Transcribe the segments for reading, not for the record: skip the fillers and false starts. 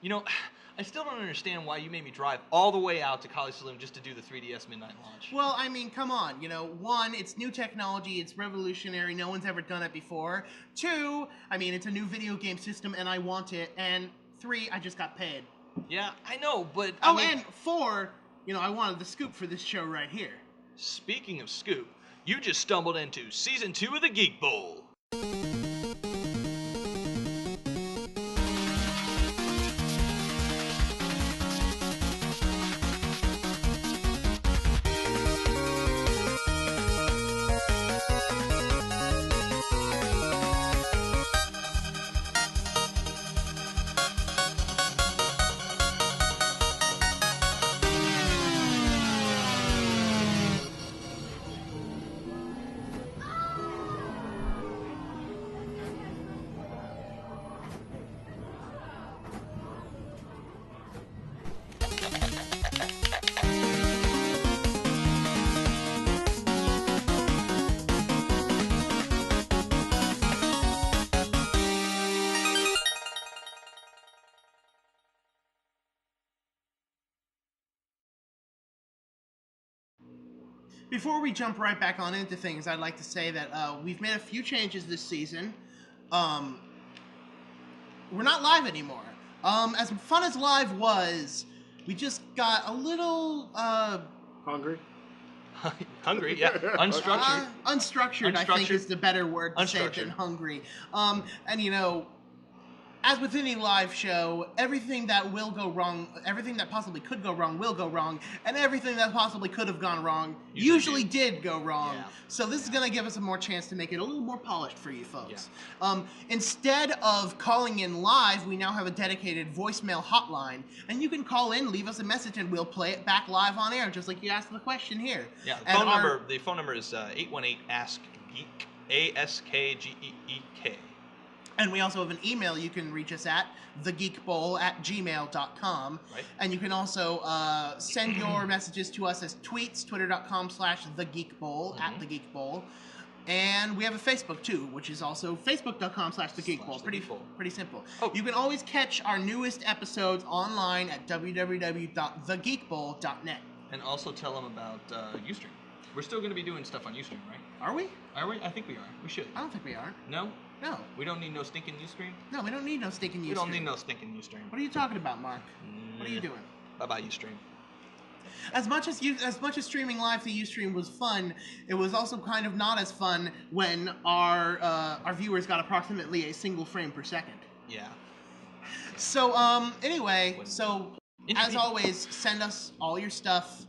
You know, I still don't understand why you made me drive all the way out to College Saloon just to do the 3DS midnight launch. Well, I mean, come on. You know, one, it's new technology, it's revolutionary, no one's ever done it before. Two, I mean, it's a new video game system and I want it. And three, I just got paid. Yeah, I know, but... And four, you know, I wanted the scoop for this show right here. Speaking of scoop, you just stumbled into Season 2 of the Geek Bowl. Before we jump right back on into things, I'd like to say that we've made a few changes this season. We're not live anymore. As fun as live was, we just got a little... Hungry? Hungry, yeah. Unstructured. Unstructured, I think, is the better word to say than hungry. And, you know, as with any live show, everything that will go wrong, everything that possibly could go wrong will go wrong, and everything that possibly could have gone wrong usually did go wrong. Yeah. So this is going to give us a more chance to make it a little more polished for you folks. Yeah. Instead of calling in live, we now have a dedicated voicemail hotline, and you can call in, leave us a message, and we'll play it back live on air, just like you asked the question here. Yeah, the phone number is 818-ASK-GEEK, ASKGEEK. And we also have an email you can reach us at, thegeekbowl@gmail.com. Right. And you can also send your messages to us as tweets, twitter.com/thegeekbowl, at thegeekbowl. And we have a Facebook, too, which is also facebook.com/thegeekbowl. Pretty simple. Oh. You can always catch our newest episodes online at www.thegeekbowl.net. And also tell them about Ustream. We're still going to be doing stuff on Ustream, right? Are we? Are we? I think we are. We should. I don't think we are. No? No. We don't need no stinking Ustream? No, we don't need no stinking Ustream. We don't need no stinking Ustream. What are you talking about, Mark? What are you doing? Bye-bye, Ustream. As much as streaming live to Ustream was fun, it was also kind of not as fun when our viewers got approximately a single frame per second. Yeah. So, anyway, as always, send us all your stuff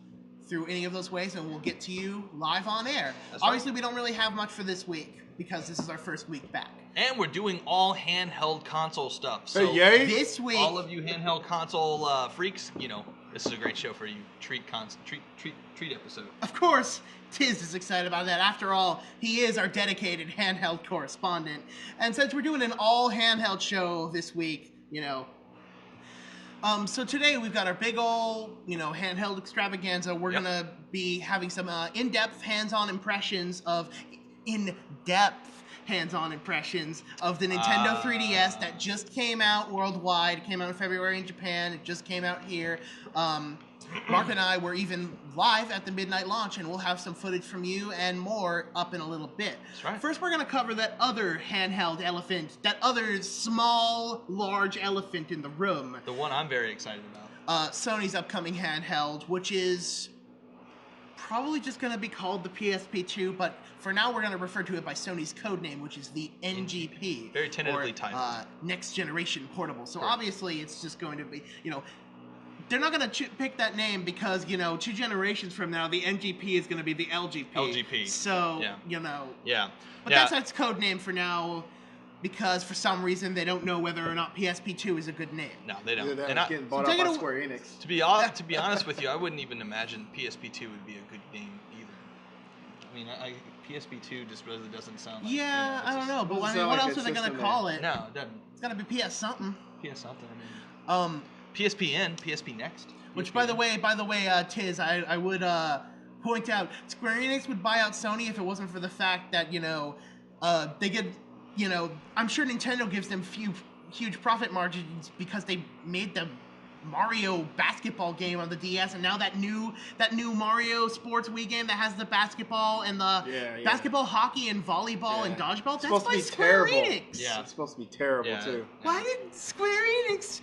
through any of those ways, and we'll get to you live on air. Obviously, we don't really have much for this week, because this is our first week back. And we're doing all handheld console stuff. So this week, all of you handheld console freaks, you know, this is a great show for you. Treat episode. Of course, Tiz is excited about that. After all, he is our dedicated handheld correspondent. And since we're doing an all handheld show this week, you know, so today we've got our big ol', you know, handheld extravaganza. We're gonna be having some in-depth hands-on impressions of the Nintendo 3DS that just came out worldwide. It came out in February in Japan. It just came out here. Mark and I were even live at the midnight launch, and we'll have some footage from you and more up in a little bit. That's right. First, we're going to cover that other handheld elephant, that other small, large elephant in the room. The one I'm very excited about. Sony's upcoming handheld, which is probably just going to be called the PSP2, but for now we're going to refer to it by Sony's codename, which is the NGP. Very tentatively titled. Next Generation Portable. So obviously it's just going to be, you know, they're not going to pick that name because, you know, 2 generations from now, the NGP is going to be the LGP. LGP. So, you know. Yeah. But that's its code name for now because for some reason they don't know whether or not PSP2 is a good name. No, they don't. They're getting bought out by Square Enix. To be honest with you, I wouldn't even imagine PSP2 would be a good game either. I mean, PSP2 just really doesn't sound like... Yeah, I don't know. But I mean, what else are they going to call it? No, it doesn't. It's got to be PS something. PS something, I mean... PSPN, PSP Next. Which, by the way, Tiz, I would point out, Square Enix would buy out Sony if it wasn't for the fact that, you know, they get, you know, I'm sure Nintendo gives them huge profit margins because they made the Mario basketball game on the DS, and now that new Mario Sports Wii game that has the basketball and the basketball, hockey, and volleyball and dodgeball. That's by Square Enix. Yeah, it's supposed to be terrible too. Why did Square Enix?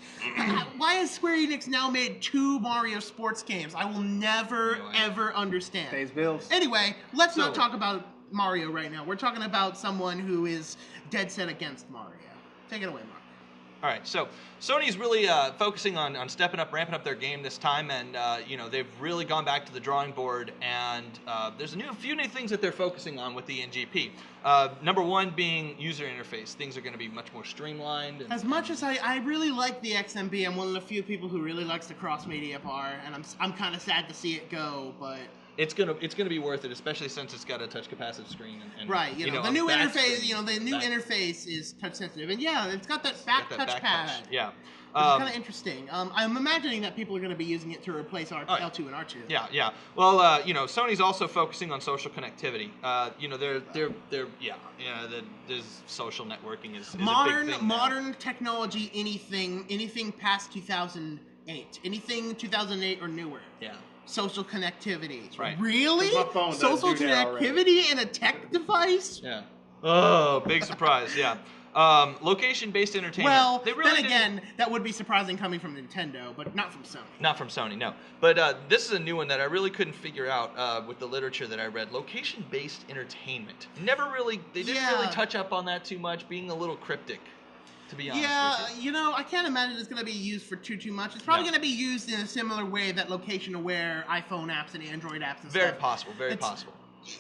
Why has Square Enix now made 2 Mario sports games? I will never ever understand. Pays bills. Anyway, let's not talk about Mario right now. We're talking about someone who is dead set against Mario. Take it away, Mark. All right, so Sony's really focusing on stepping up, ramping up their game this time, and they've really gone back to the drawing board. And there's a few new things that they're focusing on with the NGP. Number one being user interface. Things are going to be much more streamlined. As much as I really like the XMB, I'm one of the few people who really likes the cross-media part, and I'm kind of sad to see it go, but. It's gonna be worth it, especially since it's got a touch capacitive screen. And right, the new interface. The new interface is touch sensitive, and it's got that back touchpad. Yeah, it's kind of interesting. I'm imagining that people are going to be using it to replace L2 and R2. Yeah. Well, Sony's also focusing on social connectivity. There's social networking is modern a big thing modern technology. Anything past 2008, anything 2008 or newer. Yeah. Social connectivity. Right. Really? Social connectivity in a tech device? Yeah. Oh, big surprise. Yeah. Location-based entertainment. Well, then again, that would be surprising coming from Nintendo, but not from Sony. Not from Sony, no. But this is a new one that I really couldn't figure out with the literature that I read. Location-based entertainment. They didn't really touch up on that too much, being a little cryptic. To be honest with you. I can't imagine it's going to be used for too much. It's probably going to be used in a similar way that location-aware iPhone apps and Android apps and Very stuff. possible, very possible.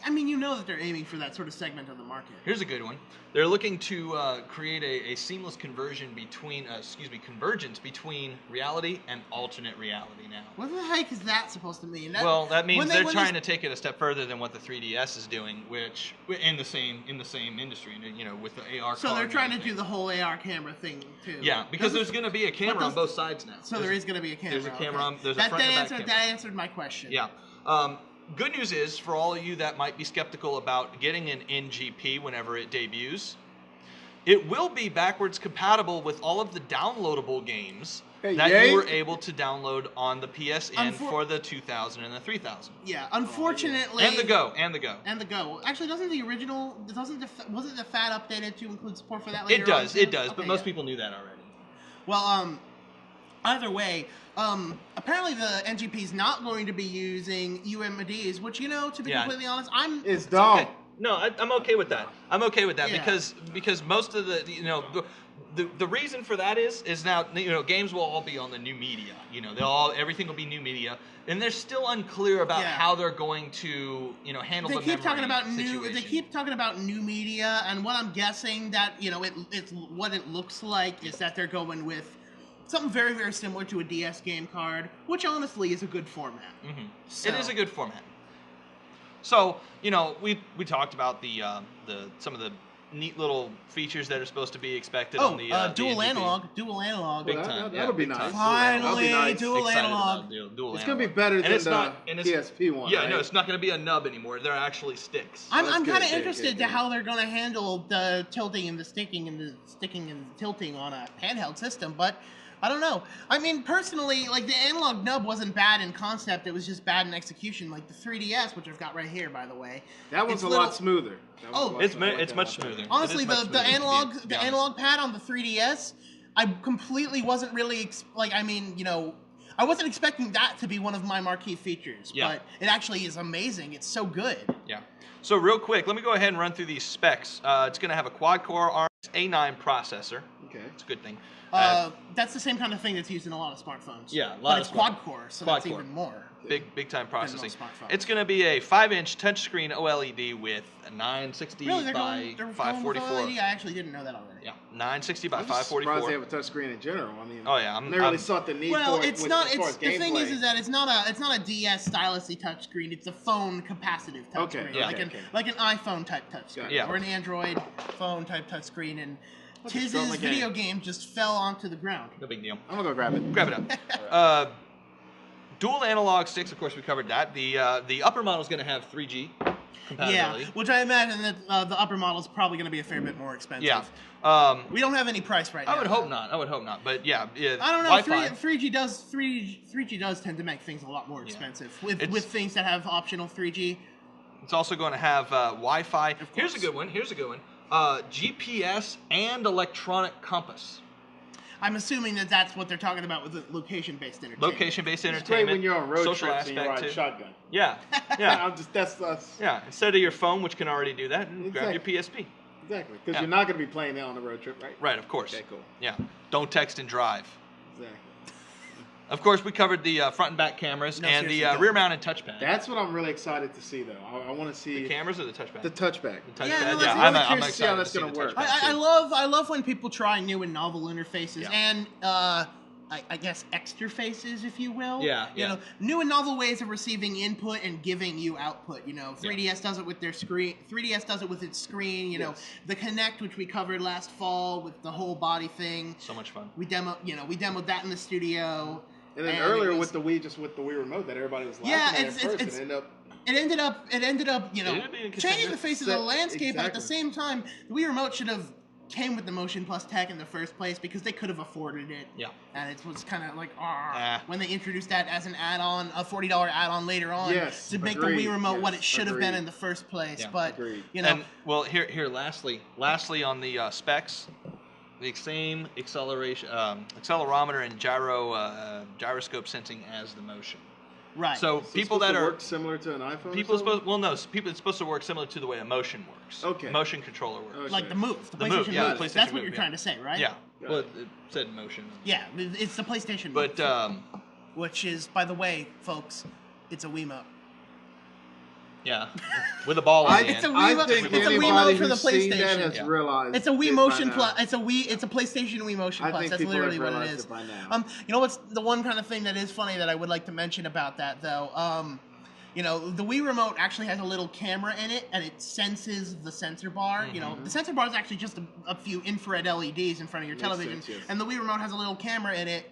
I mean, that they're aiming for that sort of segment of the market. Here's a good one. They're looking to create a seamless convergence between reality and alternate reality now. What the heck is that supposed to mean? That means they're trying to take it a step further than what the 3DS is doing, which in the same industry, with the AR. So they're trying to do the whole AR camera thing too. Yeah, because there's going to be a camera on both sides now. So there is going to be a camera. There's a camera on. There's a front and back camera. That answered my question. Yeah. Good news is, for all of you that might be skeptical about getting an NGP whenever it debuts, it will be backwards compatible with all of the downloadable games that you were able to download on the PSN for the 2000 and the 3000. Yeah, unfortunately. And the Go. Actually, wasn't the FAT updated to include support for that later on? It does, but most people knew that already. Well, either way, apparently the NGP's not going to be using UMDs, which, to be completely honest, It's dumb. Okay. No, I'm okay with that. Because most of the reason for that is now games will all be on the new media. Everything will be new media, and they're still unclear about how they're going to handle the memory situation. They keep talking about new media, and what I'm guessing that it's what it looks like is that they're going with something very, very similar to a DS game card, which honestly is a good format. Mm-hmm. So. It is a good format. So, we talked about the some of the neat little features that are supposed to be expected on the dual NGP. analog. Big time. That'll be nice. Finally, dual analog. It's going to be better than the PSP one. Yeah, no, it's not going to be a nub anymore. They're actually sticks. I'm kind of interested to how they're going to handle the tilting and the sticking and the tilting on a handheld system, but I don't know. I mean, personally, the analog nub wasn't bad in concept. It was just bad in execution. Like the 3DS, which I've got right here, by the way. That one's a lot smoother. It's much smoother. Honestly, the analog pad on the 3DS, I completely wasn't really I wasn't expecting that to be one of my marquee features, but it actually is amazing. It's so good. Yeah. So real quick, let me go ahead and run through these specs. It's going to have a quad-core ARM A9 processor. Okay. It's a good thing. That's the same kind of thing that's used in a lot of smartphones. Yeah, but it's quad-core, so that's even more. Big time processing. It's going to be a 5-inch touchscreen OLED with a 960 by 544. OLED? I actually didn't know that already. Yeah, 960 by 544. I'm surprised they have a touchscreen in general. I mean, I never really saw the need for it. The thing is that it's not a DS stylusy touchscreen. It's a phone capacitive touchscreen, like an iPhone type touchscreen, or an Android phone type touchscreen, and Tiz's video game just fell onto the ground. No big deal. I'm gonna go grab it. Grab it up. Dual analog sticks, of course, we covered that. The upper model is going to have 3G compatibility. Yeah, which I imagine that the upper model is probably going to be a fair bit more expensive. Yeah. We don't have any price right now. I would hope not. But yeah, I don't know. Wi-Fi. 3G does tend to make things a lot more expensive with things that have optional 3G. It's also going to have Wi-Fi. Here's a good one. GPS and electronic compass. I'm assuming that that's what they're talking about with the location-based entertainment. Location-based entertainment. It's great when you're on road social trips and you ride too. shotgun. Yeah. That's Yeah. Instead of your phone, which can already do that, grab your PSP. Exactly. Because you're not going to be playing that on the road trip, right? Right. Of course. Okay. Cool. Yeah. Don't text and drive. Exactly. Of course, we covered the front and back cameras and the rear-mounted touchpad. That's what I'm really excited to see, though. I want to see the cameras or the touchbag. The touchback. I'm excited to see how that's going to work. I love when people try new and novel interfaces and I guess extra faces, if you will. Yeah. You know, new and novel ways of receiving input and giving you output. You know, 3DS does it with their screen. 3DS does it with its screen. You know, the Kinect, which we covered last fall with the whole body thing. So much fun. We demoed that in the studio. And then earlier with the Wii remote that everybody was laughing at first, it ended up, you know, changing the face of the landscape. But at the same time, the Wii remote should have came with the Motion Plus tech in the first place because they could have afforded it. Yeah. And it was kind of like, when they introduced that as an add-on, a $40 add-on later on to make the Wii remote what it should have been in the first place. Yeah. But you know, and lastly on the specs. The same accelerometer and gyroscope sensing as the Motion. Right. So people that work similar to an iPhone. It's supposed to work similar to the way a Motion works. Okay. Motion controller works. Okay. Like the Move. The Move. Yeah. Move. That's what you're trying to say, right? Yeah. Well, it said Motion. Yeah, it's the PlayStation Move. But which is, by the way, folks, it's a Wiimote. Yeah, with a ball in the end. It's a Wiimote for the PlayStation. Has realized it's a Wii Motion Plus. It's a PlayStation Wii Motion Plus. That's literally what it is. You know what's the one kind of thing that is funny that I would like to mention about that though? You know, the Wii remote actually has a little camera in it, and it senses the sensor bar. You know, the sensor bar is actually just a few infrared LEDs in front of your television, and the Wii remote has a little camera in it.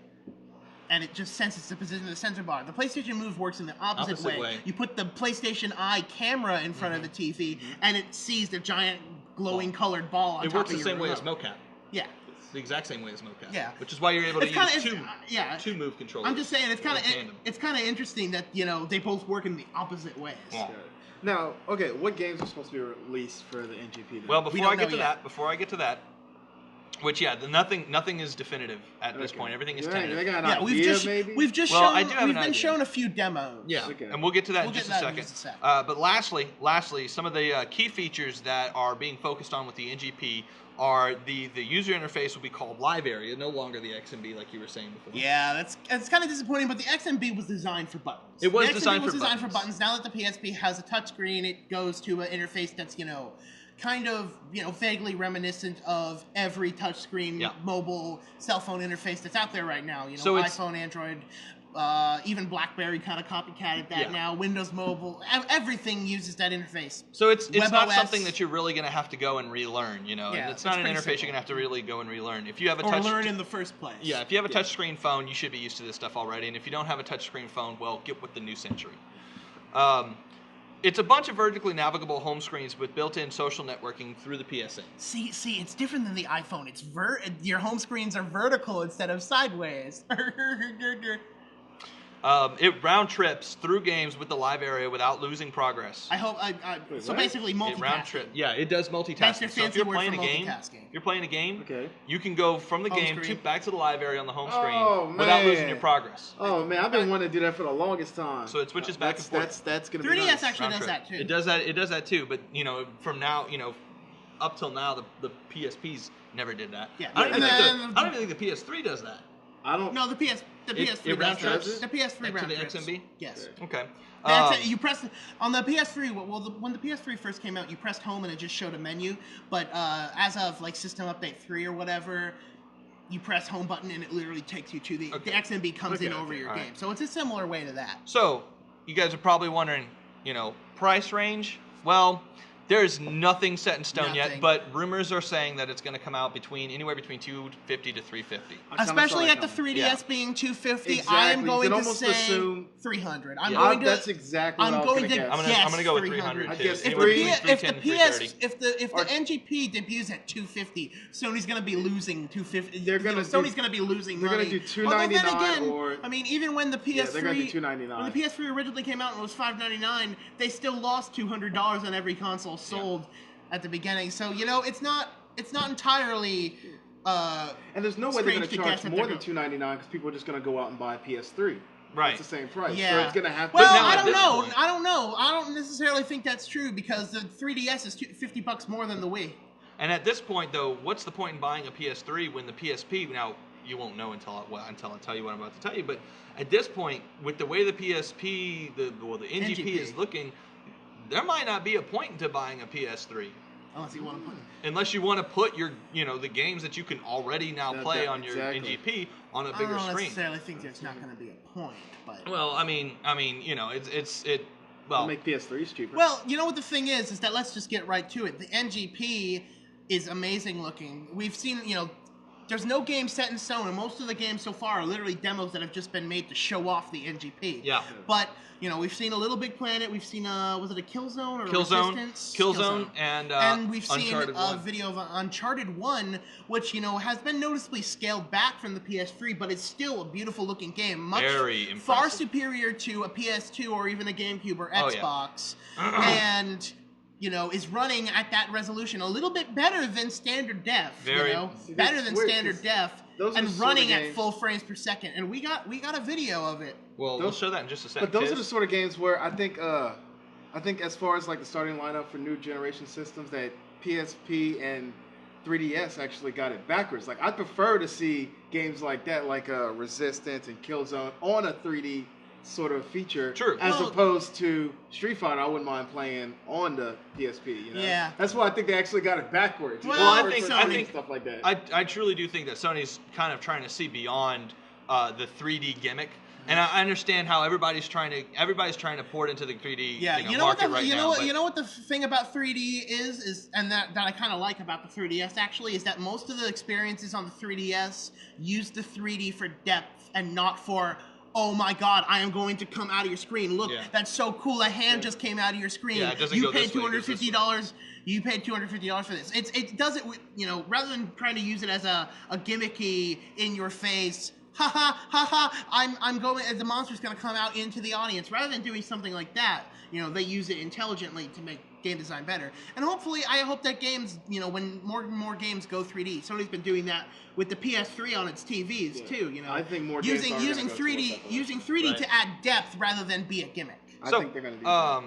And it just senses the position of the sensor bar. The PlayStation Move works in the opposite way. You put the PlayStation Eye camera in front of the TV, and it sees the giant glowing colored ball on top of your It works the same way as mocap. Yeah. It's the exact same way as mocap. Yeah. Which is why you're able to use two Move controllers. I'm just saying, it's kind of interesting that, you know, they both work in the opposite ways. Yeah. Now, okay, what games are supposed to be released for the NGP then? Well, before I get to that, which nothing is definitive at this point. Everything is tentative. We've been shown a few demos. Yeah, and we'll get to that in just a second. But lastly, some of the key features that are being focused on with the NGP are the user interface will be called Live Area, no longer the XMB like you were saying before. Yeah, it's kind of disappointing, but the XMB was designed for buttons. It was designed for buttons. Now that the PSP has a touchscreen, it goes to an interface that's, you know, kind of, you know, vaguely reminiscent of every touchscreen mobile cell phone interface that's out there right now. You know, iPhone, Android, even BlackBerry kind of copycatted that now. Windows Mobile, everything uses that interface. So it's not something that you're really going to have to go and relearn, you know. It's not an interface you're going to have to really go and relearn. If you have learn in the first place. Yeah, if you have a touchscreen phone, you should be used to this stuff already. And if you don't have a touchscreen phone, well, get with the new century. It's a bunch of vertically navigable home screens with built-in social networking through the PSN. See, it's different than the iPhone. It's your home screens are vertical instead of sideways. It round trips through games with the Live Area without losing progress. I hope. So basically, multitasking. Round trip. Yeah, it does multitasking. So if you're playing a game, you can go from the game back to the Live Area on the home screen without losing your progress. Oh man, I've been wanting to do that for the longest time. So it switches back and forth. That's gonna be 3DS nice. actually does that too. It does that too. But you know, from now, you know, up till now, the PSPs never did that. Yeah. I don't even think the PS3 does that. No, the PS3 round trips. The PS3 round trips. To the XMB. Yes. Okay. You press on the PS3. When the PS3 first came out, you pressed home and it just showed a menu. But as of like System Update 3 or whatever, you press home button and it literally takes you to the XMB comes in over your game. So it's a similar way to that. So you guys are probably wondering, you know, price range. Well, There's nothing set in stone yet, Nothing. but rumors are saying that it's going to come out anywhere between $250 to $350. Especially at the 3DS being $250, I am going to say $300. That's exactly what I was going to guess. I'm going to go with $300. I guess If the NGP debuts at $250, Sony's going to be losing $250. Sony's going to be losing money. They're going to do $299 or... I mean, even when the PS3 they're going to do $299. when the PS3 originally came out and it was $599, they still lost $200 on every console sold at the beginning. So, you know, it's not entirely and there's no way they're going to charge more than $299 because people are just going to go out and buy a PS3. Right. It's the same price. Yeah. So it's going to have to... Well, now I at don't this know. point- I don't know. I don't necessarily think that's true because the 3DS is $50 more than the Wii. And at this point, though, what's the point in buying a PS3 when the PSP... Now, you won't know until I tell you what I'm about to tell you, but at this point, with the way the PSP, the NGP is looking, there might not be a point into buying a PS3. Unless you want to put Unless you want to put your, the games that you can already now play on your NGP on a bigger I don't screen. necessarily think there's not going to be a point, but... Well, I mean, Well, make PS3s cheaper. Well, you know what the thing is that let's just get right to it. The NGP is amazing looking. We've seen, there's no game set in stone, and most of the games so far are literally demos that have just been made to show off the NGP. Yeah. But, we've seen a Little Big Planet, we've seen, was it a Killzone or Resistance? Killzone, and we've seen Uncharted a 1. video of Uncharted 1, which, has been noticeably scaled back from the PS3, but it's still a beautiful looking game. Very impressive. Far superior to a PS2 or even a GameCube or Xbox. And... is running at that resolution a little bit better than standard def. Better than standard def, and running at full frames per second. And we got a video of it. Well, we'll show that in just a second. But those are the sort of games where I think as far as like the starting lineup for new generation systems, that PSP and 3DS actually got it backwards. Like I prefer to see games like that, like Resistance and Killzone, on a 3D sort of feature, as opposed to Street Fighter. I wouldn't mind playing on the PSP. Yeah, that's why I think they actually got it backwards. Well, I think stuff like that. I truly do think that Sony's kind of trying to see beyond the 3D gimmick, and I understand how everybody's trying to port into the 3D market right now. You know what the thing about 3D is and that I kind of like about the 3DS actually is that most of the experiences on the 3DS use the 3D for depth and not for, oh my God, I am going to come out of your screen. Look, that's so cool. A hand just came out of your screen. Yeah, it doesn't you go paid this way, $250. You paid $250 for this. It does it, rather than trying to use it as a gimmicky, in your face, ha ha ha ha, I'm going, the monster's going to come out into the audience. Rather than doing something like that, they use it intelligently to make game design better. And hopefully, I hope that games, when more and more games go 3D, Sony's been doing that with the PS3 on its TVs too. I think more using games are 3D to add depth rather than be a gimmick. I think they're going to do that.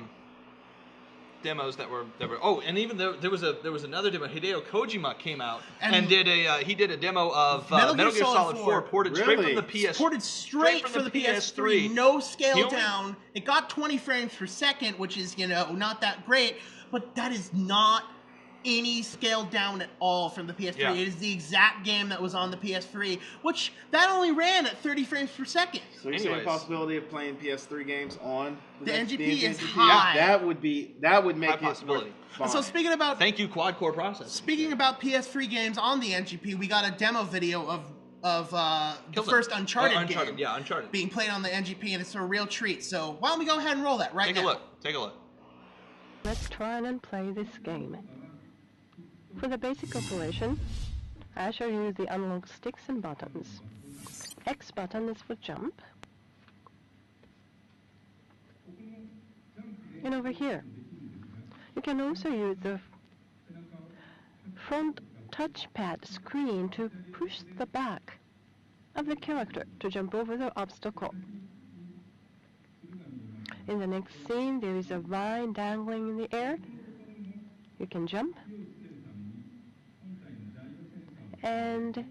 Demos that were and even there was another demo. Hideo Kojima came out and did a demo of Metal Gear Solid 4 ported straight from the PS. Ported straight from the PS3, no scale down. It got 20 frames per second, which is not that great, but that is not any scaled down at all from the PS3. Yeah. It is the exact game that was on the PS3, which that only ran at 30 frames per second. So you're saying the possibility of playing PS3 games on the NGP is high. That would make it possibility. So speaking about thank you quad core processor. Speaking about PS3 games on the NGP, we got a demo video of the first Uncharted game. Yeah, Uncharted. Being played on the NGP, and it's a real treat. So why don't we go ahead and roll that right now? Take a look. Let's try and play this game. For the basic operation, I shall use the analog sticks and buttons. X button is for jump. And over here, you can also use the front touchpad screen to push the back of the character to jump over the obstacle. In the next scene, there is a vine dangling in the air. You can jump. And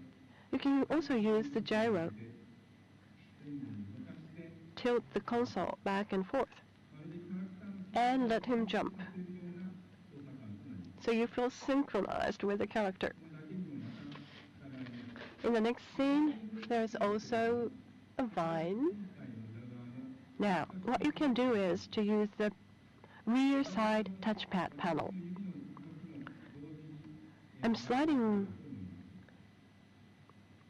you can also use the gyro. Tilt the console back and forth. And let him jump. So you feel synchronized with the character. In the next scene, there's also a vine. Now, what you can do is to use the rear side touchpad panel. I'm sliding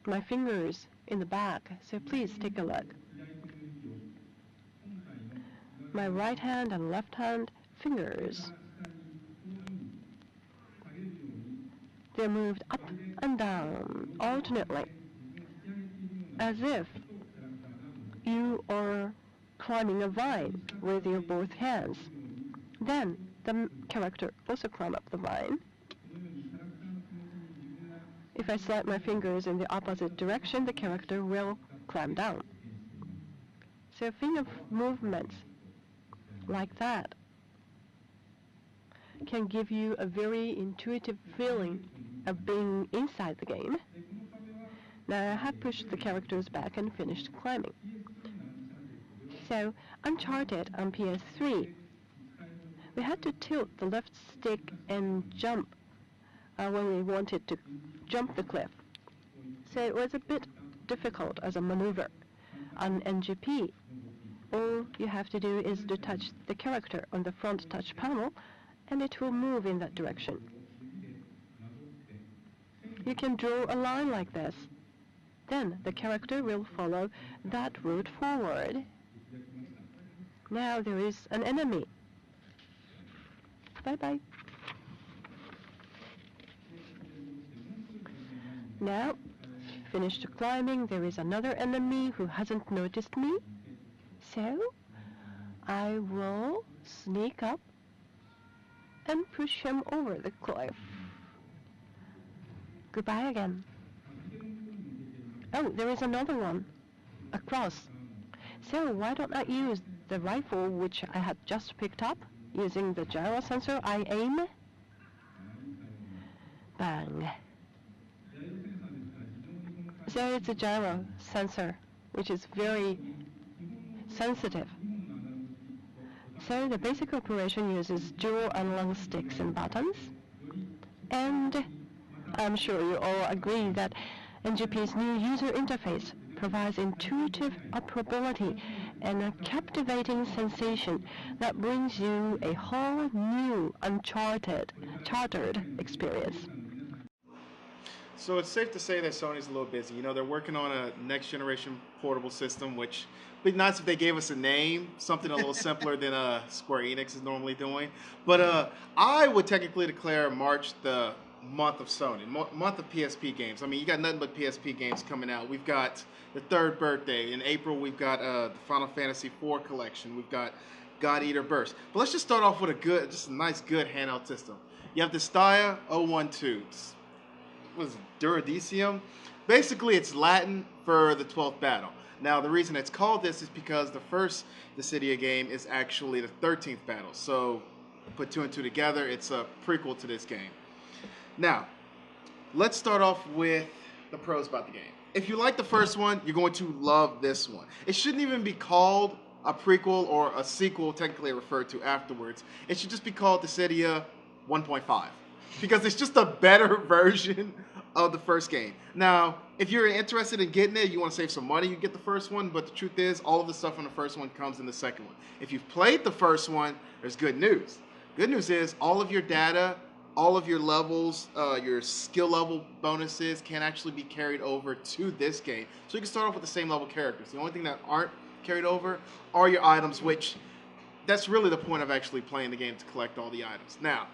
my fingers in the back, so please take a look. My right hand and left hand fingers, they're moved up and down alternately, as if you are climbing a vine with your both hands. Then the character also climb up the vine. If I slide my fingers in the opposite direction, the character will climb down. So think of movements like that can give you a very intuitive feeling of being inside the game. Now I have pushed the characters back and finished climbing. So Uncharted on PS3, we had to tilt the left stick and jump when we wanted to jump the cliff. So it was a bit difficult as a maneuver. On NGP, all you have to do is to touch the character on the front touch panel and it will move in that direction. You can draw a line like this. Then the character will follow that route forward. Now there is an enemy. Bye-bye. Now, finished climbing, there is another enemy who hasn't noticed me. So, I will sneak up and push him over the cliff. Goodbye again. Oh, there is another one. Across. So, why don't I use the rifle which I had just picked up? Using the gyro sensor, I aim. Bang. So it's a gyro sensor, which is very sensitive. So the basic operation uses dual analog sticks and buttons. And I'm sure you all agree that NGP's new user interface provides intuitive operability and a captivating sensation that brings you a whole new chartered experience. So it's safe to say that Sony's a little busy. You know, they're working on a next generation portable system, which would be nice if they gave us a name, something a little simpler than Square Enix is normally doing. But I would technically declare March the month of Sony, month of PSP games. I mean, you got nothing but PSP games coming out. We've got the third birthday. In April, we've got the Final Fantasy IV collection. We've got God Eater Burst. But let's just start off with just a nice, good handheld system. You have the Dissidia 012. What is it? Duodecim? Basically, it's Latin for the 12th battle. Now, the reason it's called this is because the first Dissidia game is actually the 13th battle. So, put two and two together, it's a prequel to this game. Now, let's start off with the pros about the game. If you like the first one, you're going to love this one. It shouldn't even be called a prequel or a sequel, technically referred to afterwards. It should just be called Dissidia 1.5. Because it's just a better version of the first game. Now, if you're interested in getting it, you want to save some money, you get the first one, but the truth is, all of the stuff from the first one comes in the second one. If you've played the first one, there's good news. Good news is, all of your data, all of your levels, your skill level bonuses can actually be carried over to this game. So you can start off with the same level characters. The only thing that aren't carried over are your items, which that's really the point of actually playing the game, to collect all the items. Now,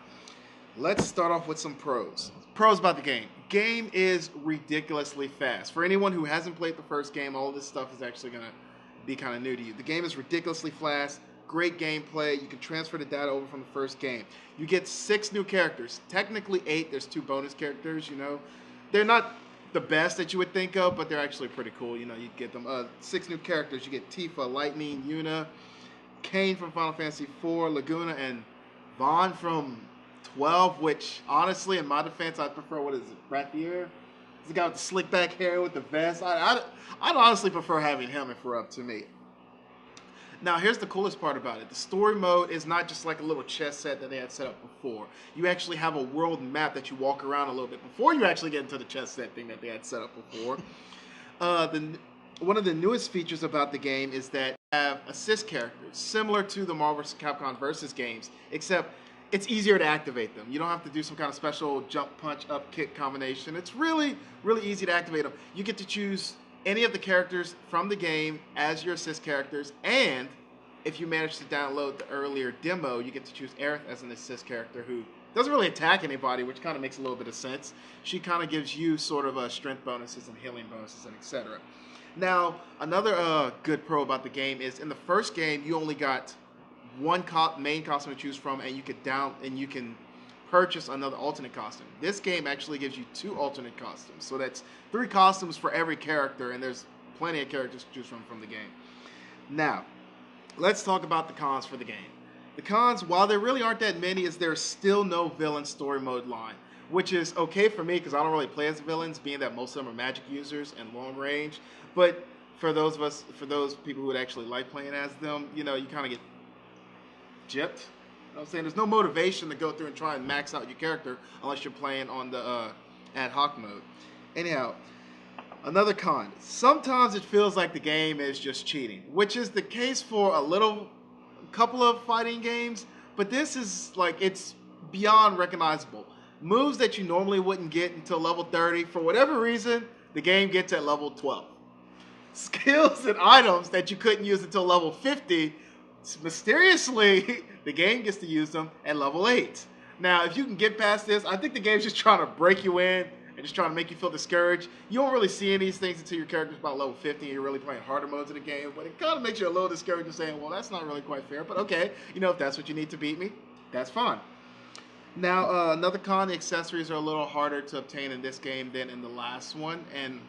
let's start off with some pros. Pros about the game. Game is ridiculously fast. For anyone who hasn't played the first game, all of this stuff is actually going to be kind of new to you. The game is ridiculously fast. Great gameplay. You can transfer the data over from the first game. You get 6 new characters. Technically 8. There's 2 bonus characters, you know. They're not the best that you would think of, but they're actually pretty cool. You know, you get them. 6 new characters. You get Tifa, Lightning, Yuna, Kain from Final Fantasy IV, Laguna, and Vaughn from 12, which honestly, in my defense, I prefer, what is it, Brathier? It's the guy with the slick back hair with the vest. I'd honestly prefer having him if we're up to me. Now, here's the coolest part about it. The story mode is not just like a little chess set that they had set up before. You actually have a world map that you walk around a little bit before you actually get into the chess set thing that they had set up before. One of the newest features about the game is that have assist characters, similar to the Marvel vs. Capcom Versus games, except it's easier to activate them. You don't have to do some kind of special jump, punch, up, kick combination. It's really, really easy to activate them. You get to choose any of the characters from the game as your assist characters, and if you manage to download the earlier demo, you get to choose Aerith as an assist character who doesn't really attack anybody, which kind of makes a little bit of sense. She kind of gives you sort of strength bonuses and healing bonuses and etc. Now, another good pro about the game is in the first game, you only got one main costume to choose from, and you can purchase another alternate costume. This game actually gives you 2 alternate costumes, so that's 3 costumes for every character, and there's plenty of characters to choose from the game. Now, let's talk about the cons for the game. The cons, while there really aren't that many, is there's still no villain story mode line, which is okay for me because I don't really play as villains, being that most of them are magic users and long range. But for those people who would actually like playing as them, you kind of get gypped. You know what I'm saying? There's no motivation to go through and try and max out your character unless you're playing on the ad hoc mode. Anyhow, another con. Sometimes it feels like the game is just cheating, which is the case for a couple of fighting games, but this is it's beyond recognizable. Moves that you normally wouldn't get until level 30, for whatever reason, the game gets at level 12. Skills and items that you couldn't use until level 50, mysteriously, the game gets to use them at level 8. Now, if you can get past this, I think the game's just trying to break you in and just trying to make you feel discouraged. You don't really see any of these things until your character's about level 50 and you're really playing harder modes of the game, but it kind of makes you a little discouraged and saying, well, that's not really quite fair, but okay, if that's what you need to beat me, that's fine. Now, another con, the accessories are a little harder to obtain in this game than in the last one, and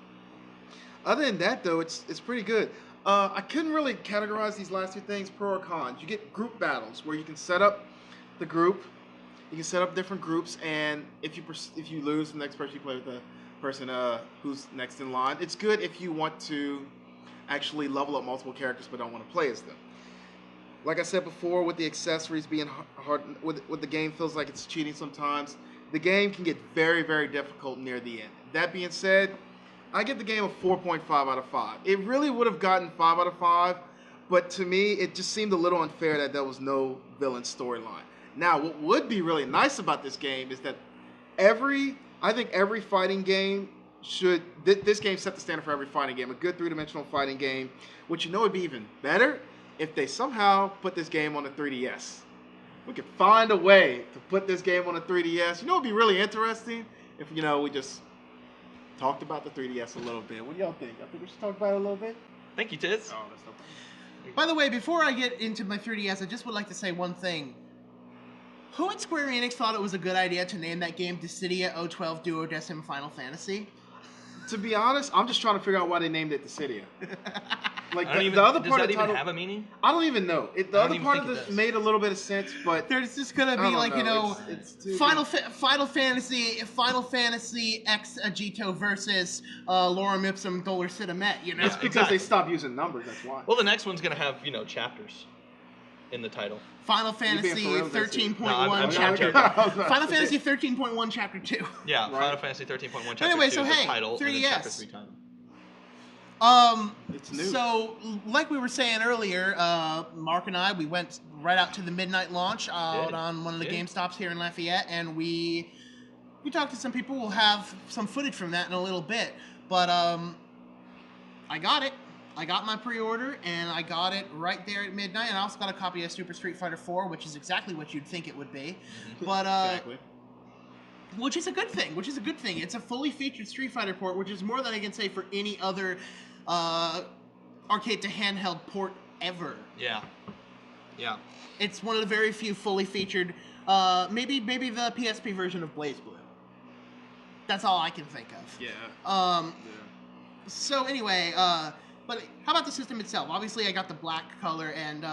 other than that, though, it's pretty good. I couldn't really categorize these last 2 things pro or cons. You get group battles where you can set up the group. You can set up different groups, and if you lose, the next person you play with the person who's next in line. It's good if you want to actually level up multiple characters but don't want to play as them. Like I said before, with the accessories being hard, with the game feels like it's cheating sometimes. The game can get very, very difficult near the end. That being said, I give the game a 4.5 out of 5. It really would have gotten 5 out of 5, but to me, it just seemed a little unfair that there was no villain storyline. Now, what would be really nice about this game is that I think every fighting game this game set the standard for every fighting game, a good 3-dimensional fighting game, which would be even better if they somehow put this game on the 3DS. We could find a way to put this game on the 3DS. It would be really interesting if, we just talked about the 3DS a little bit. What do y'all think? I think we should talk about it a little bit. Thank you, Tiz. Oh, that's no problem. By the way, before I get into my 3DS, I just would like to say one thing. Who at Square Enix thought it was a good idea to name that game Dissidia 012 Duodecim Final Fantasy? To be honest, I'm just trying to figure out why they named it Dissidia. Like the other part of the title, have a meaning? I don't even know. The other part of this made a little bit of sense, but there's just gonna be it's Final Fantasy X Agito versus Lorem Ipsum Dolor Cidamet. It's because they stopped using numbers. That's why. Well, the next one's gonna have chapters in the title. Final Fantasy 13.1 chapter. Final Fantasy 13.1 chapter 2. Yeah, right. Final Fantasy 13.1 chapter 2. Anyway, so the title, 3DS. And then chapter 3 title. It's new. So, like we were saying earlier, Mark and I, we went right out to the midnight launch out on one of the GameStops here in Lafayette, and we talked to some people. We'll have some footage from that in a little bit. But I got it. I got my pre-order, and I got it right there at midnight. And I also got a copy of Super Street Fighter 4, which is exactly what you'd think it would be. But exactly. Which is a good thing. It's a fully featured Street Fighter port, which is more than I can say for any other arcade to handheld port ever. Yeah. It's one of the very few fully featured. Maybe the PSP version of Blaze Blue. That's all I can think of. Yeah. So anyway, but how about the system itself? Obviously, I got the black color, and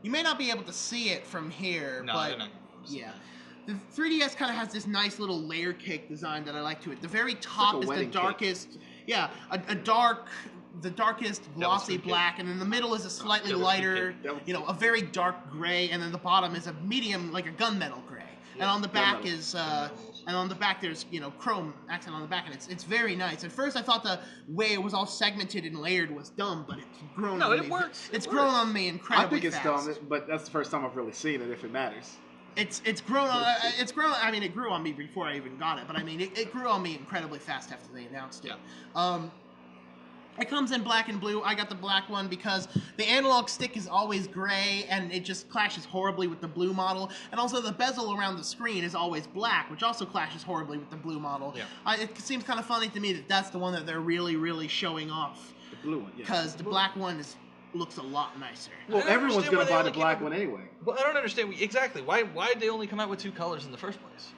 you may not be able to see it from here, but yeah. The 3DS kind of has this nice little layer cake design that I like to it. The very top is the darkest, the darkest glossy black, and in the middle is a slightly lighter, a very dark gray, and then the bottom is a medium, like a gunmetal gray. And on the back is and on the back there's chrome accent on the back, and it's very nice. At first I thought the way it was all segmented and layered was dumb, but it's grown on me. No, it works. It's grown on me incredibly fast. I think it's dumb, but that's the first time I've really seen it, if it matters. It's grown on. I mean, it grew on me before I even got it, but I mean, it grew on me incredibly fast after they announced it. Yeah. It comes in black and blue. I got the black one because the analog stick is always gray, and it just clashes horribly with the blue model. And also, the bezel around the screen is always black, which also clashes horribly with the blue model. Yeah. It seems kind of funny to me that that's the one that they're really, really showing off. The blue one, yeah. Because the black one looks a lot nicer. Well, everyone's going to buy the black one anyway. Well, I don't understand exactly why did they only come out with 2 colors in the first place?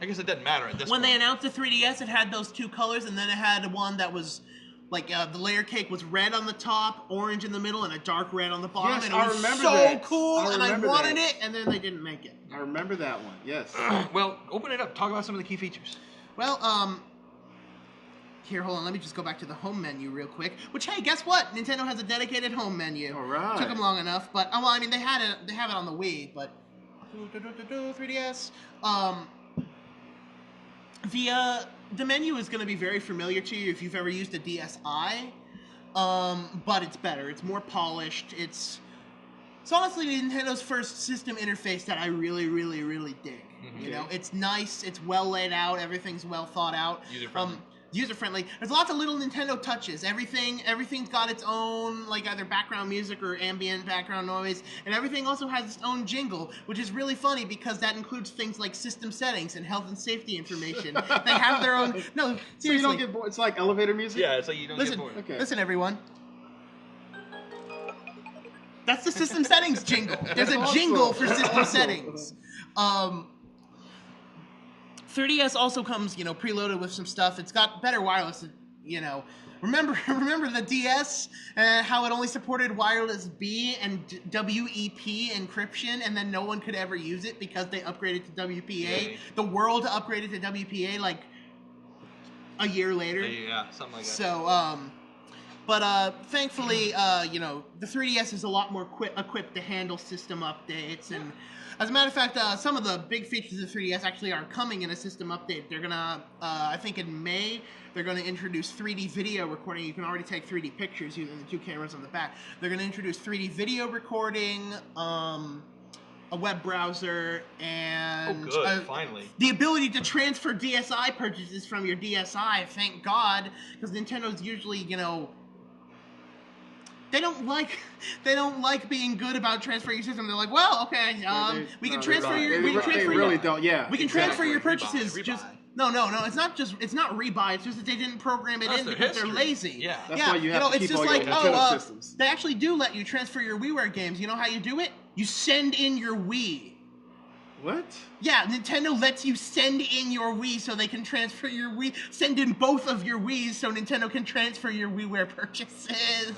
I guess it doesn't matter at this point. When they announced the 3DS, it had those 2 colors, and then it had one that was like the layer cake was red on the top, orange in the middle, and a dark red on the bottom. Yes, and it I was remember so that. cool, and I wanted that. it, and then they didn't make it. I remember that one. Yes. Well, open it up. Talk about some of the key features. Well, here, hold on. Let me just go back to the home menu real quick. Which, hey, guess what? Nintendo has a dedicated home menu. All right. Took them long enough, but well, I mean, they have it on the Wii, but 3DS. The menu is going to be very familiar to you if you've ever used a DSi, but it's better. It's more polished. It's honestly Nintendo's first system interface that I really, really, really dig. Mm-hmm. You know, it's nice. It's well laid out. Everything's well thought out. User-friendly. There's lots of little Nintendo touches. Everything's got its own, like, either background music or ambient background noise, and everything also has its own jingle, which is really funny because that includes things like system settings and health and safety information. They have their own. No, seriously. So you don't get bored. It's like elevator music. Yeah, it's like you don't get bored. Okay. Listen, everyone. That's the system settings jingle. There's a jingle for system settings. 3DS also comes, preloaded with some stuff. It's got better wireless, Remember the DS, how it only supported wireless B and WEP encryption, and then no one could ever use it because they upgraded to WPA. Yeah. The world upgraded to WPA like a year later. Yeah, something like that. So, but thankfully, the 3DS is a lot more equipped to handle system updates. And as a matter of fact, some of the big features of the 3DS actually are coming in a system update. They're gonna, I think in May, they're gonna introduce 3D video recording. You can already take 3D pictures using the 2 cameras on the back. They're gonna introduce 3D video recording, a web browser, and finally, the ability to transfer DSi purchases from your DSi. Thank God, because Nintendo's usually, they don't like being good about transferring your system. They're like, well, okay, we can transfer your purchases. Rebuy. Just no. It's not rebuy. It's just that they didn't program it in because they're lazy. Yeah, that's why you have to keep it's just all like your Nintendo systems. They actually do let you transfer your WiiWare games. You know how you do it? You send in your Wii. What? Yeah, Nintendo lets you send in your Wii so they can transfer your Wii. Send in both of your Wiis so Nintendo can transfer your WiiWare purchases.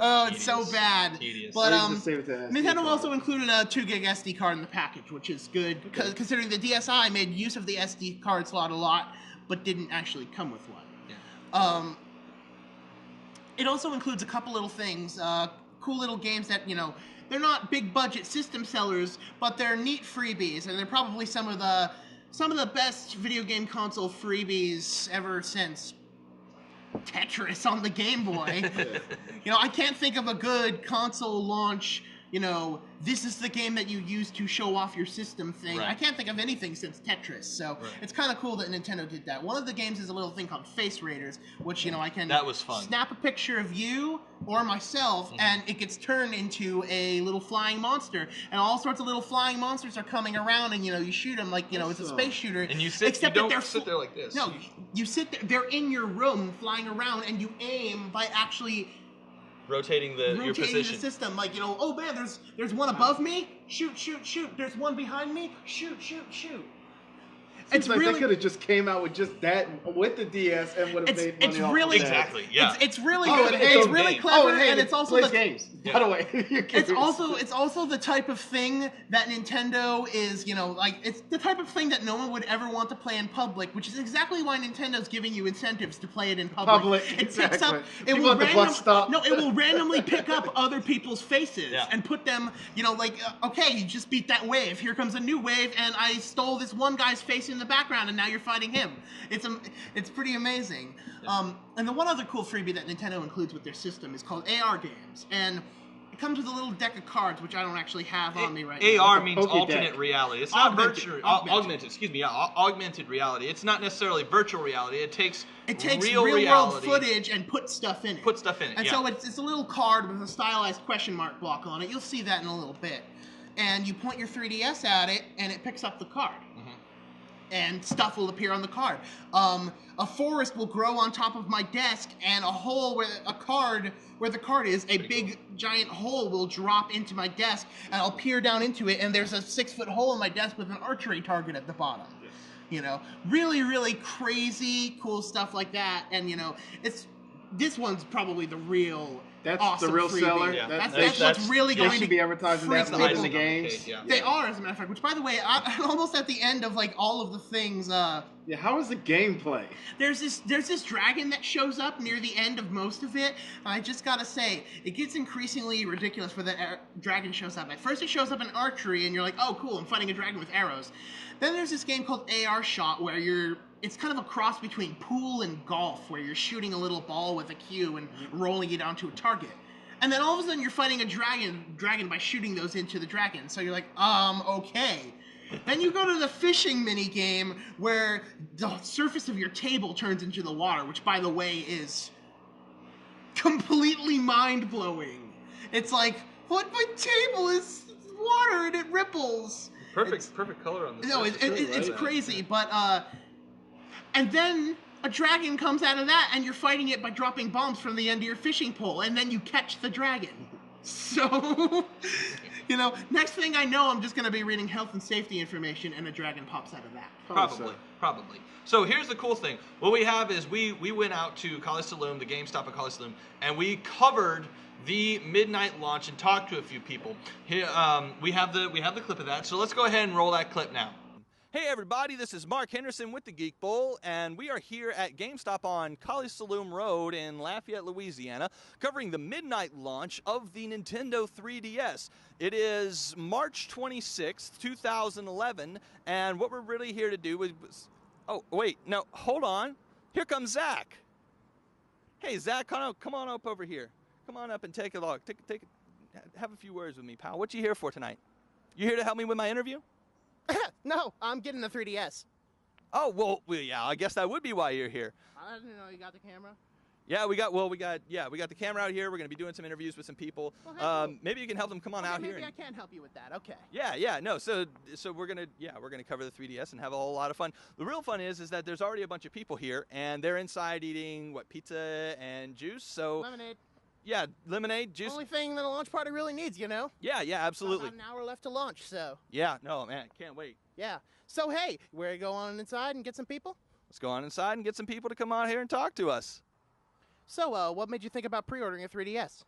Oh, it's so bad. Tedious. But Nintendo also included a 2 gig SD card in the package, which is good, considering the DSi made use of the SD card slot a lot, but didn't actually come with one. Yeah. It also includes a couple little things, cool little games that, they're not big budget system sellers, but they're neat freebies, and they're probably some of the best video game console freebies ever since Tetris on the Game Boy. I can't think of a good console launch, this is the game that you use to show off your system thing. Right. I can't think of anything since Tetris, so it's kind of cool that Nintendo did that. One of the games is a little thing called Face Raiders, which, I can that was fun. Snap a picture of you or myself, and it gets turned into a little flying monster, and all sorts of little flying monsters are coming around, and, you shoot them like, it's a space shooter. And you sit there like this. No, you sit there, they're in your room flying around, and you aim by actually rotating your position. The system, like, oh man, there's one above me, shoot. There's one behind me, shoot. It's like they could have just came out with just that with the DS and would have made money off of that. Exactly. Yeah. It's really good. It's really clever, and it's also the games. By the way, it's also the type of thing that Nintendo is, like it's the type of thing that no one would ever want to play in public, which is exactly why Nintendo's giving you incentives to play it in public. It picks up. It will randomly pick up other people's faces and put them, okay, you just beat that wave. Here comes a new wave, and I stole this one guy's face in the background, and now you're fighting him. It's pretty amazing. And the one other cool freebie that Nintendo includes with their system is called AR games, and it comes with a little deck of cards, which I don't actually have on me right now. AR means alternate reality. It's not augmented. Excuse me. Augmented reality. It's not necessarily virtual reality. It takes real world footage and puts stuff in it. And so it's a little card with a stylized question mark block on it. You'll see that in a little bit. And you point your 3DS at it, and it picks up the card. Mm-hmm. And stuff will appear on the card. A forest will grow on top of my desk, and a hole where the card is, a big giant hole will drop into my desk, and I'll peer down into it, and there's a 6-foot hole in my desk with an archery target at the bottom. Yes. Really, really crazy, cool stuff like that. And this one's probably the real. That's awesome the real freebie. Seller. Yeah. That's what's really going to. They should be advertising that in the games. They are, as a matter of fact. Which, by the way, I'm almost at the end of all of the things. How is the gameplay? There's this dragon that shows up near the end of most of it. I just gotta say, it gets increasingly ridiculous where that dragon shows up. At first, it shows up in archery, and you're like, oh, cool, I'm fighting a dragon with arrows. Then there's this game called AR Shot where it's kind of a cross between pool and golf, where you're shooting a little ball with a cue and rolling it onto a target. And then all of a sudden you're fighting a dragon by shooting those into the dragon. So you're like, okay. Then you go to the fishing mini game where the surface of your table turns into the water, which, by the way, is completely mind-blowing. It's like, what? My table is water and it ripples. Perfect color on this. No, it's crazy, but and then a dragon comes out of that, and you're fighting it by dropping bombs from the end of your fishing pole, and then you catch the dragon. So, next thing I know, I'm just going to be reading health and safety information, and a dragon pops out of that. Probably. So here's the cool thing. What we have is we went out to College Saloon, the GameStop at College Saloon, and we covered the midnight launch and talked to a few people. Here, we have the clip of that. So let's go ahead and roll that clip now. Hey everybody, this is Mark Henderson with the Geek Bowl, and we are here at GameStop on College Saloon Road in Lafayette, Louisiana, covering the midnight launch of the Nintendo 3DS. It is March 26th, 2011, and what we're really here to do is... Oh, wait, no, hold on. Here comes Zach. Hey, Zach, come on up over here. Come on up and take a look. Have a few words with me, pal. What you here for tonight? You here to help me with my interview? No, I'm getting the 3DS. Oh, well, yeah, I guess that would be why you're here. I didn't know you got the camera. Yeah, we got the camera out here. We're going to be doing some interviews with some people. Well, hey, maybe you can help them come on out here. Maybe I can help you with that. Okay. Yeah, no. So we're going to cover the 3DS and have a whole lot of fun. The real fun is that there's already a bunch of people here, and they're inside eating pizza and juice. So lemonade. Yeah, lemonade, juice. Only thing that a launch party really needs, Yeah, absolutely. About an hour left to launch, so. Yeah, no, man, can't wait. Yeah. So, hey, we're go on inside and get some people? Let's go on inside and get some people to come out here and talk to us. So, what made you think about pre-ordering a 3DS?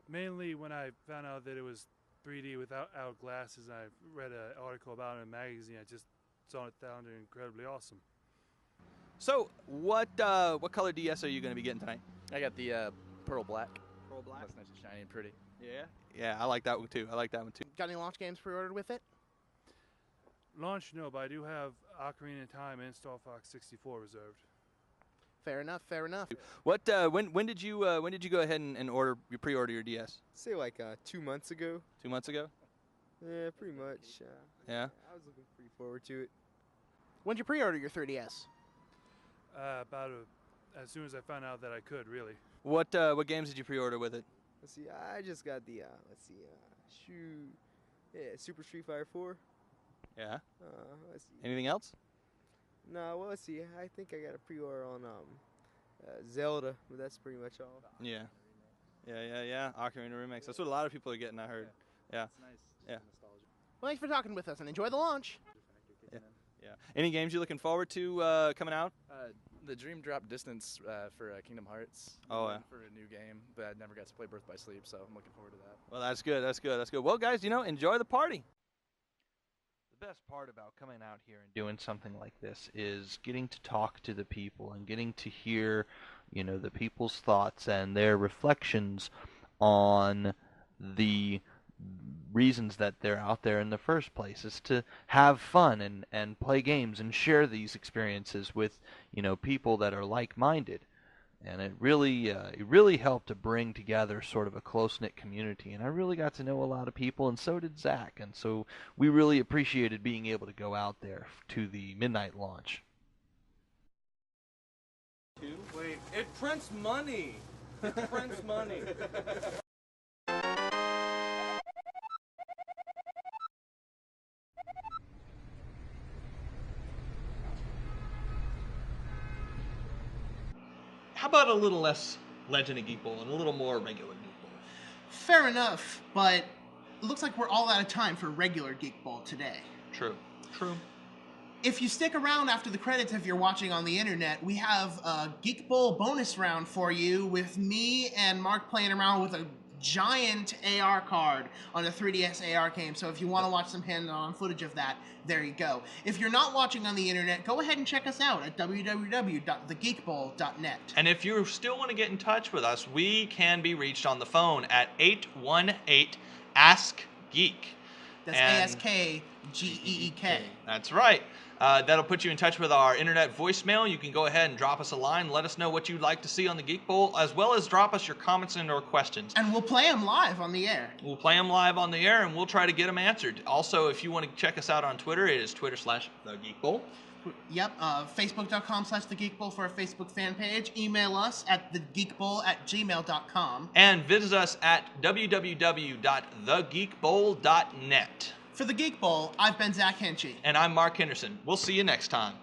Mainly when I found out that it was 3D without glasses, and I read an article about it in a magazine. I just saw it sounded incredibly awesome. So, what color DS are you going to be getting tonight? I got the Pearl Black. Pearl Black? That's nice and shiny and pretty. Yeah, I like that one too. Got any launch games pre-ordered with it? Launch, no, but I do have Ocarina of Time and Star Fox 64 reserved. Fair enough. What? When did you go ahead and pre-order your DS? Say like 2 months ago. 2 months ago? Yeah, pretty much. Yeah. I was looking pretty forward to it. When'd you pre-order your 3DS? As soon as I found out that I could, really. What games did you pre-order with it? Let's see. I just got the Super Street Fighter 4. Yeah. Let's see. Anything else? No. Well, let's see. I think I got a pre-order on Zelda, but that's pretty much all. Yeah. Ocarina Remix. That's what a lot of people are getting, I heard. Yeah. It's nice. Yeah. Nostalgia. Well, thanks for talking with us, and enjoy the launch. Yeah. Any games you're looking forward to coming out? The Dream Drop Distance for Kingdom Hearts. Oh, yeah. For a new game, but I never got to play Birth by Sleep, so I'm looking forward to that. Well, that's good. That's good. That's good. Well, guys, enjoy the party. The best part about coming out here and doing something like this is getting to talk to the people and getting to hear, the people's thoughts and their reflections on the reasons that they're out there in the first place, is to have fun and play games and share these experiences with people that are like-minded. And it really helped to bring together sort of a close-knit community, and I really got to know a lot of people, and so did Zach, and so we really appreciated being able to go out there to the midnight launch. Wait, it prints money. It prints money. How about a little less Legend of Geek Bowl and a little more regular Geek Bowl? Fair enough, but it looks like we're all out of time for regular Geek Bowl today. True. If you stick around after the credits, if you're watching on the internet, we have a Geek Bowl bonus round for you with me and Mark playing around with a giant AR card on a 3DS AR game. So if you want to watch some hands-on footage of that, there you go. If you're not watching on the internet, go ahead and check us out at www.thegeekbowl.net. And if you still want to get in touch with us, we can be reached on the phone at 818-ASK-GEEK. That's ASKGEEK. That's right. That'll put you in touch with our internet voicemail. You can go ahead and drop us a line. Let us know what you'd like to see on the Geek Bowl, as well as drop us your comments and or questions. And we'll play them live on the air. We'll play them live on the air, and we'll try to get them answered. Also, if you want to check us out on Twitter, it is Twitter/TheGeekBowl. Yep, Facebook.com/TheGeekBowl for our Facebook fan page. Email us at thegeekbowl@gmail.com. And visit us at www.thegeekbowl.net. For the Geek Bowl, I've been Zach Henchy. And I'm Mark Henderson. We'll see you next time.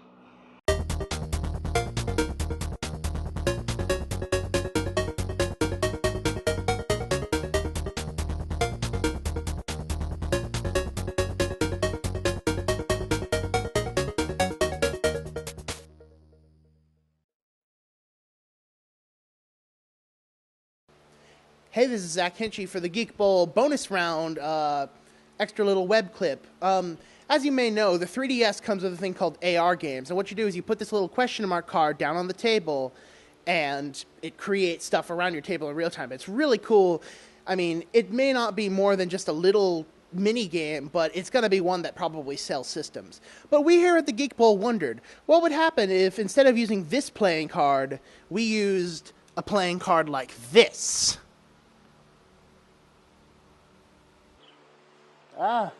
Hey, this is Zach Henchy for the Geek Bowl bonus round. Extra little web clip. As you may know, the 3DS comes with a thing called AR games, and what you do is you put this little question mark card down on the table, and it creates stuff around your table in real time. It's really cool. I mean, it may not be more than just a little mini game, but it's going to be one that probably sells systems. But we here at the Geek Bowl wondered, what would happen if instead of using this playing card, we used a playing card like this? Ah.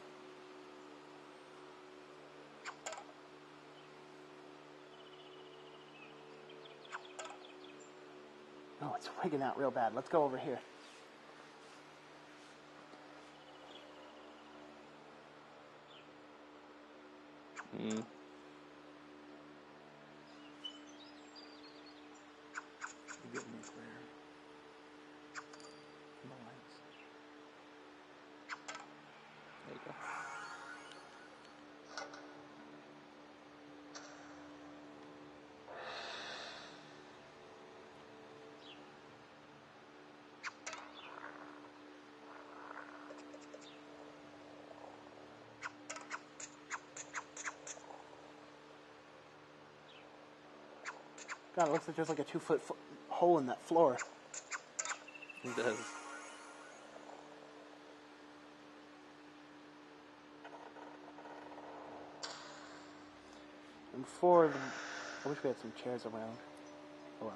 Oh, it's wigging out real bad. Let's go over here. Mm. God, it looks like there's like a 2-foot hole in that floor. It does. And before, I wish we had some chairs around. Oh well.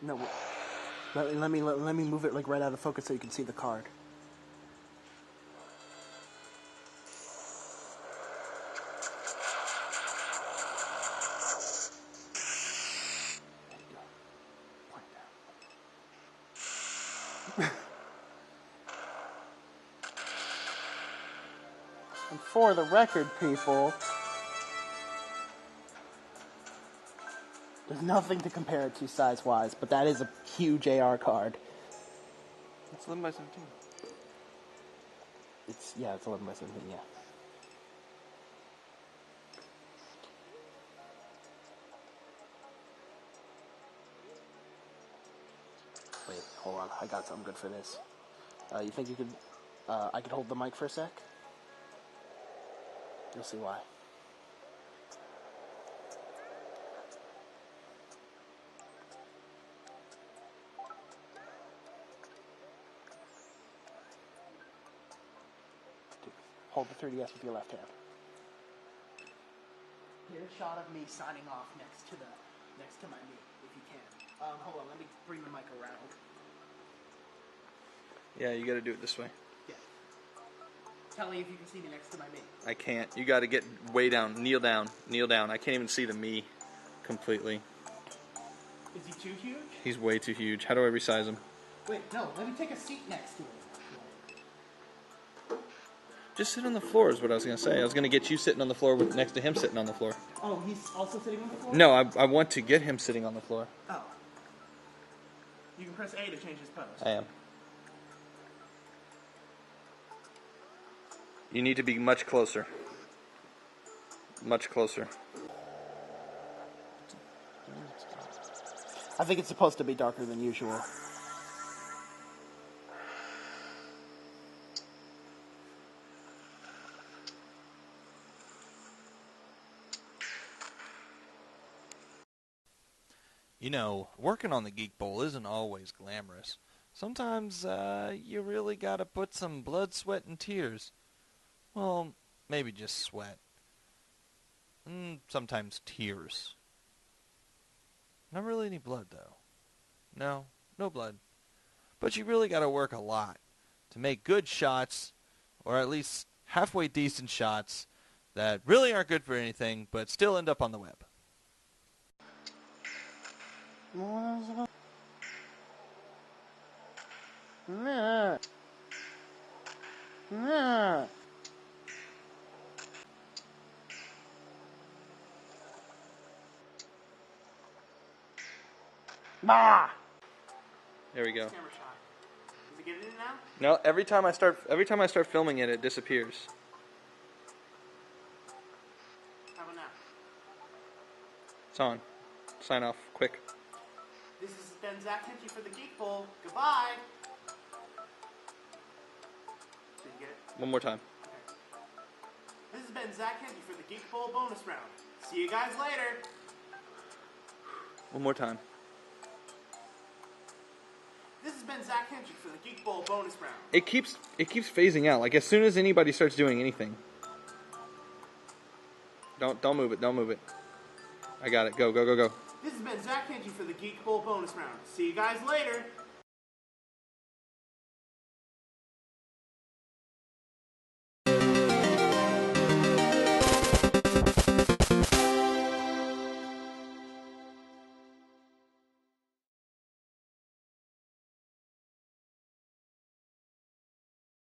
No, let me move it like right out of focus so you can see the card. And for the record, people, There's nothing to compare it to size-wise, but that is a huge AR card. It's 11 by 17. It's 11 by 17, yeah. Wait, hold on. I got something good for this. You think you could... I could hold the mic for a sec? You'll see why. Hold the 3DS with your left hand. Get a shot of me signing off next to my knee, if you can. Hold on, let me bring the mic around. Yeah, you gotta do it this way. Yeah. Tell me if you can see me next to my knee. I can't. You gotta get way down. Kneel down. Kneel down. I can't even see the me completely. Is he too huge? He's way too huge. How do I resize him? Wait, no, let me take a seat next to him. Just sit on the floor is what I was gonna say. I was gonna get you sitting on the floor next to him sitting on the floor. Oh, he's also sitting on the floor? No, I want to get him sitting on the floor. Oh. You can press A to change his pose. I am. You need to be much closer. Much closer. I think it's supposed to be darker than usual. You know, working on the Geek Bowl isn't always glamorous. Sometimes you really gotta put some blood, sweat, and tears. Well, maybe just sweat. And sometimes tears. Not really any blood, though. No blood. But you really gotta work a lot to make good shots, or at least halfway decent shots, that really aren't good for anything, but still end up on the web. Bah! There we go. Camera shot. Is it getting in now? No, every time I start filming it, it disappears. How about now? It's on. Sign off, quick. This has been Zach Hinchy for the Geek Bowl. Goodbye. Did you get it? One more time. Okay. This has been Zach Hinchy for the Geek Bowl bonus round. See you guys later. One more time. This has been Zach Hinchy for the Geek Bowl bonus round. It keeps phasing out. Like as soon as anybody starts doing anything. Don't move it. Don't move it. I got it. Go. This has been Zach Hinchy for the Geek Bowl bonus round. See you guys later.